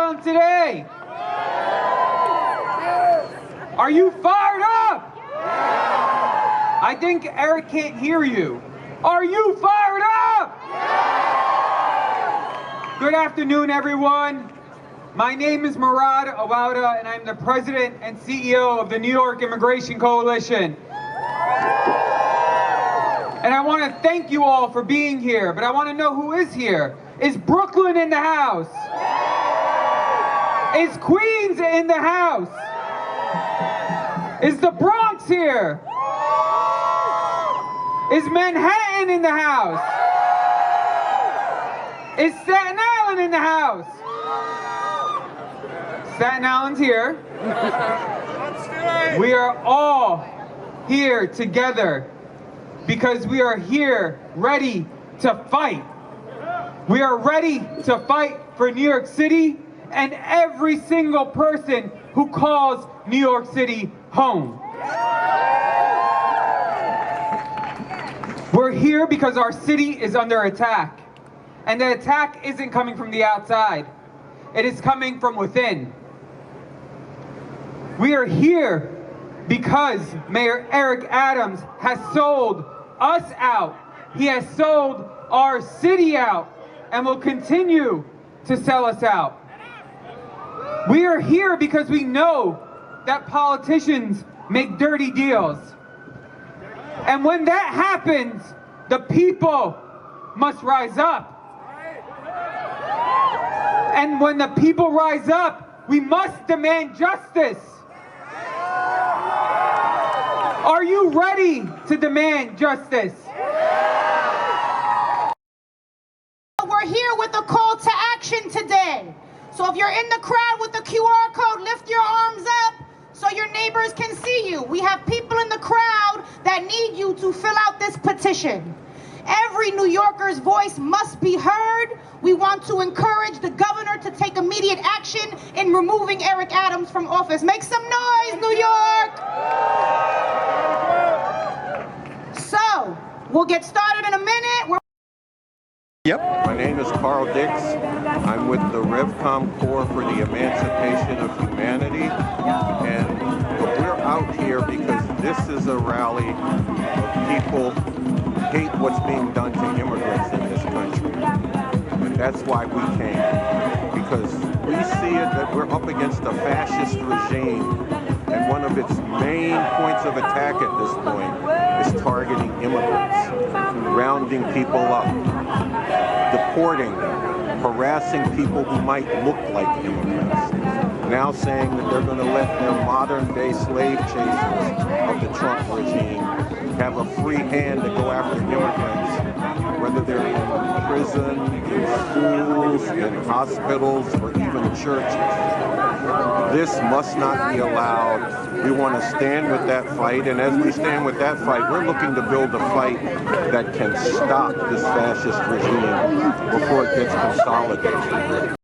on today? Are you fired up? I think Eric can't hear you. Are you fired up? Good afternoon, everyone. My name is Murad Awada, and I'm the president and CEO of the New York Immigration Coalition. And I want to thank you all for being here, but I want to know who is here. Is Brooklyn in the house? Is Queens in the house? Is the Bronx here? Is Manhattan in the house? Is Staten Island in the house? Staten Island's here. We are all here together because we are here ready to fight. We are ready to fight for New York City and every single person who calls New York City home. We're here because our city is under attack. And the attack isn't coming from the outside. It is coming from within. We are here because Mayor Eric Adams has sold us out. He has sold our city out and will continue to sell us out. We are here because we know that politicians make dirty deals. And when that happens, the people must rise up. And when the people rise up, we must demand justice. Are you ready to demand justice? We're here with a call to action today. So if you're in the crowd with the QR code, lift your arms up so your neighbors can see you. We have people in the crowd that need you to fill out this petition. Every New Yorker's voice must be heard. We want to encourage the governor to take immediate action in removing Eric Adams from office. Make some noise, New York! So, we'll get started in a minute. Yep. My name is Carl Dix. I'm with the RevCom Corps for the Emancipation of Humanity. And we're out here because this is a rally of people who hate what's being done to immigrants in this country. And that's why we came. Because we see it that we're up against a fascist regime. And one of its main points of attack at this point is targeting immigrants, rounding people up, deporting them, harassing people who might look like immigrants, now saying that they're going to let their modern-day slave chasers of the Trump regime have a free hand to go after immigrants, whether they're in prison, in schools, in hospitals, or even churches. This must not be allowed. We want to stand with that fight, and as we stand with that fight, we're looking to build a fight that can stop this fascist regime before it gets consolidated.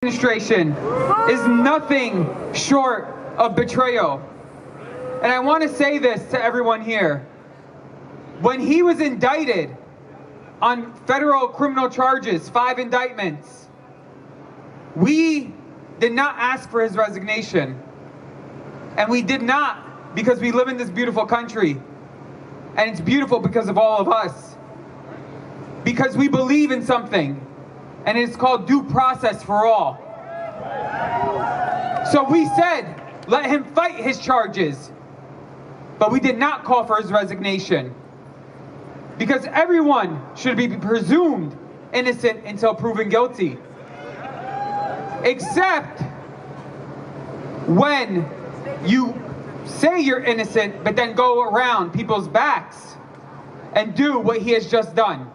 Administration is nothing short of betrayal. And I want to say this to everyone here. When he was indicted on federal criminal charges, 5 indictments, we did not ask for his resignation. And we did not because we live in this beautiful country. And it's beautiful because of all of us. because we believe in something, and it's called due process for all. So we said, let him fight his charges, but we did not call for his resignation, because everyone should be presumed innocent until proven guilty, except when you say you're innocent, but then go around people's backs and do what he has just done,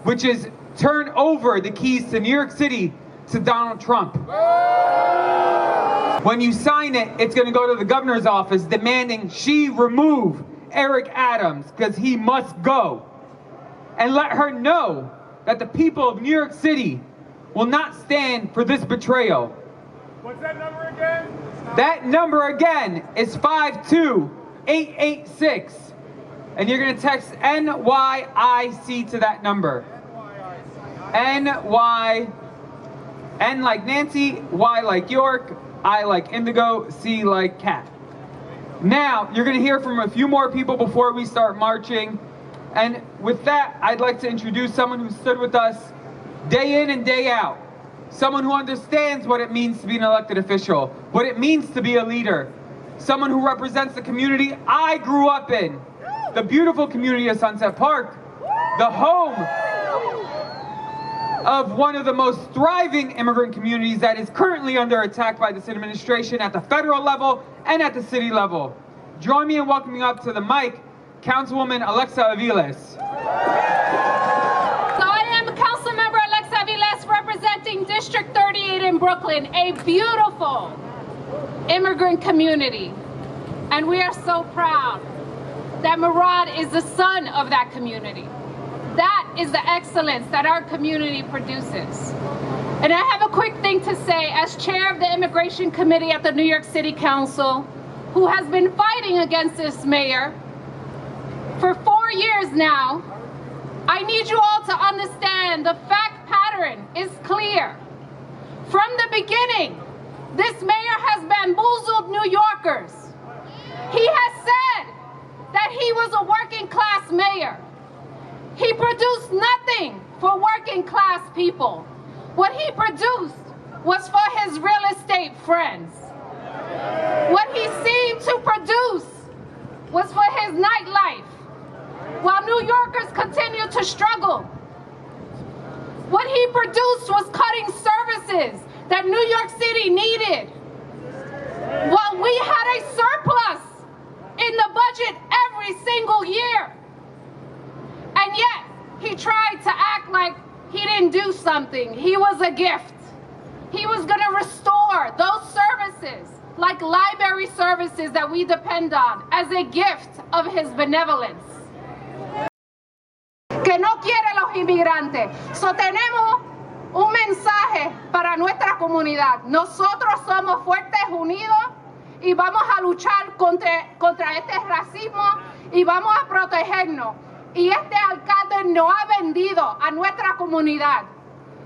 which is turn over the keys to New York City to Donald Trump. When you sign it, it's going to go to the governor's office demanding she remove Eric Adams because he must go. And let her know that the people of New York City will not stand for this betrayal. What's that number again? That number again is 52886. And you're going to text NYIC to that number. NY, N like Nancy, Y like York, I like Indigo, C like Cat. Now, you're going to hear from a few more people before we start marching. And with that, I'd like to introduce someone who stood with us day in and day out. Someone who understands what it means to be an elected official, what it means to be a leader. Someone who represents the community I grew up in, the beautiful community of Sunset Park, the home of one of the most thriving immigrant communities that is currently under attack by this administration at the federal level and at the city level. Join me in welcoming up to the mic, Councilwoman Alexa Aviles. Councilmember Alexa Aviles, representing District 38 in Brooklyn, a beautiful immigrant community. And we are so proud that Murad is the son of that community. That is the excellence that our community produces. And I have a quick thing to say as chair of the Immigration Committee at the New York City Council, who has been fighting against this mayor for 4 years now. I need you all to understand the fact pattern is clear. From the beginning, this mayor has bamboozled New Yorkers. He has said that he was a working class mayor. He produced nothing for working class people. What he produced was for his real estate friends. What he seemed to produce was for his nightlife, while New Yorkers continue to struggle. What he produced was cutting services that New York City needed, while we had a surplus in the budget every single year. And yet, he tried to act like he didn't do something. He was a gift. He was going to restore those services, like library services that we depend on, as a gift of his benevolence. Que no quiere los inmigrantes. So tenemos un mensaje para nuestra comunidad. Nosotros somos fuertes, unidos, y vamos a luchar contra este racismo y vamos a protegernos. Y este alcalde no ha vendido a nuestra comunidad.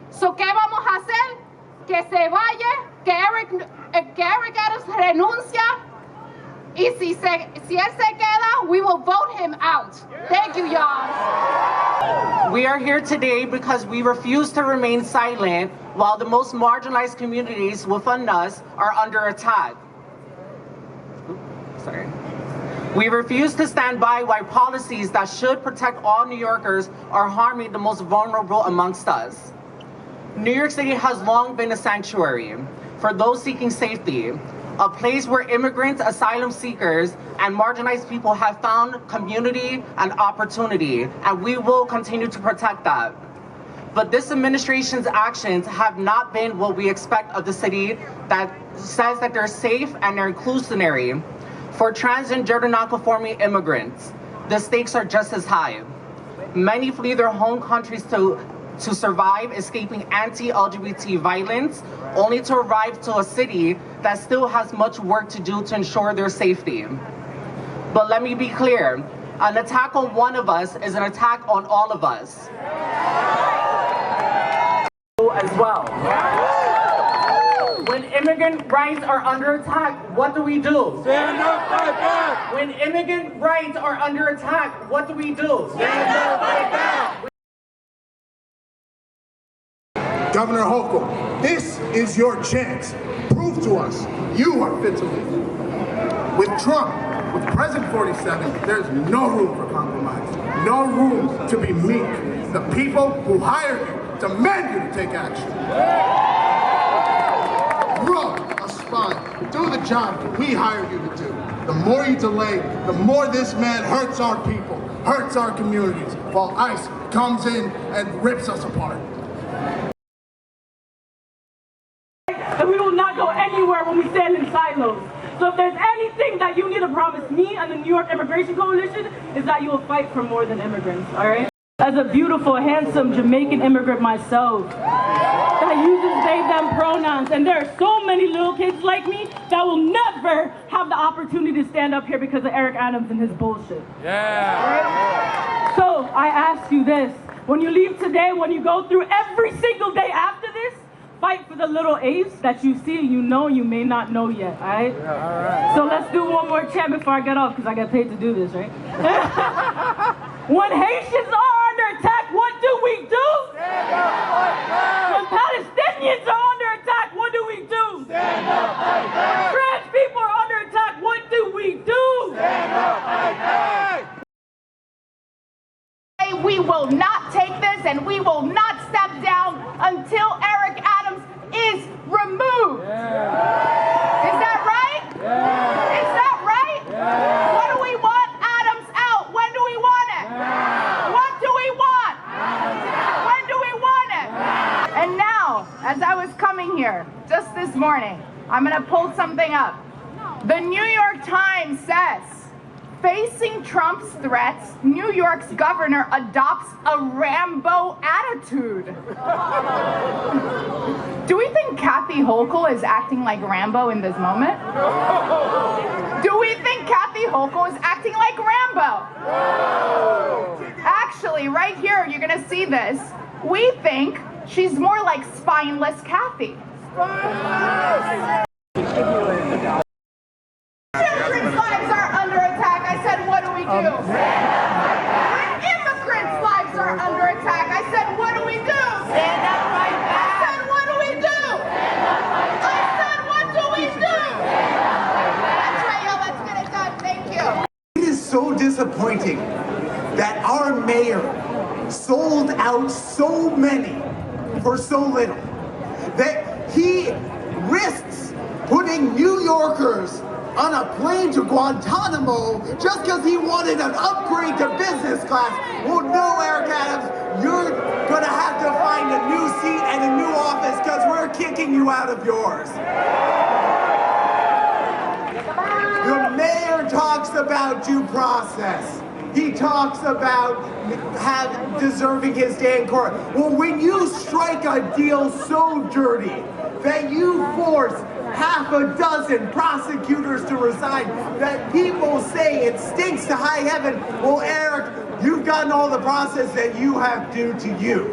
So, ¿qué vamos a hacer? Que se vaya, que Eric Adams renuncia, y si él se queda, we will vote him out. Thank you, y'all. We are here today because we refuse to remain silent while the most marginalized communities within us are under attack. Sorry. We refuse to stand by while policies that should protect all New Yorkers are harming the most vulnerable amongst us. New York City has long been a sanctuary for those seeking safety, a place where immigrants, asylum seekers, and marginalized people have found community and opportunity, and we will continue to protect that. But this administration's actions have not been what we expect of the city that says that they're safe and they're inclusionary. For trans and gender nonconforming immigrants, the stakes are just as high. Many flee their home countries to survive, escaping anti-LGBT violence, only to arrive to a city that still has much work to do to ensure their safety. But let me be clear, an attack on one of us is an attack on all of us. As well. When immigrant rights are under attack, what do we do? Stand up, fight back! When immigrant rights are under attack, what do we do? Stand up, fight back! Governor Hochul, this is your chance. Prove to us you are fit to lead. With Trump, with President 47, there's no room for compromise, no room to be meek. The people who hired you demand you to take action. Grow, aspire, do the job we hired you to do. The more you delay, the more this man hurts our people, hurts our communities, while ICE comes in and rips us apart. And we will not go anywhere when we stand in silos. So if there's anything that you need to promise me and the New York Immigration Coalition, is that you will fight for more than immigrants, all right? As a beautiful, handsome Jamaican immigrant myself that uses they, them pronouns, and there are so many little kids like me that will never have the opportunity to stand up here because of Eric Adams and his bullshit. Yeah. Right? So I ask you this, when you leave today, when you go through every single day after this, fight for the little apes that you see, you know, you may not know yet, all right? Yeah, all right. So let's do one more chant before I get off, because I get paid to do this, right? When Haitians are under attack, what do we do? Stand up, fight back! When Palestinians are under attack, what do we do? Stand up, fight back! Trans people are under attack, what do we do? Stand up, fight back! We will not take this, and we will not step down until Eric Adams is removed. Yeah. Is that right? Yeah. Is that right? Yeah. What do we want? Adams out. When do we want it? Yeah. What do we want? Yeah. When do we want it? Yeah. And now, as I was coming here just this morning, I'm going to pull something up. The New York Times says, facing Trump's threats, New York's governor adopts a Rambo attitude. Do we think Kathy Hochul is acting like Rambo in this moment? Do we think Kathy Hochul is acting like Rambo? Actually, right here, you're gonna see this. We think she's more like spineless Kathy. Children's lives are under attack. I said, what do we do? When immigrants' lives are under attack, I said, what do we do? Stand up, fight back. I said, what do we do? Stand up, fight back. I said, what do we do? That's right, y'all. Let's get it done. Thank you. It is so disappointing that our mayor sold out so many for so little, that he risks putting New Yorkers on a plane to Guantanamo just because he wanted an upgrade to business class. Well, no, Eric Adams, you're gonna have to find a new seat and a new office because we're kicking you out of yours. The mayor talks about due process. He talks about deserving his day in court. Well, when you strike a deal so dirty that you force half a dozen prosecutors to resign, that people say it stinks to high heaven, well, Eric, you've gotten all the process that you have due to you.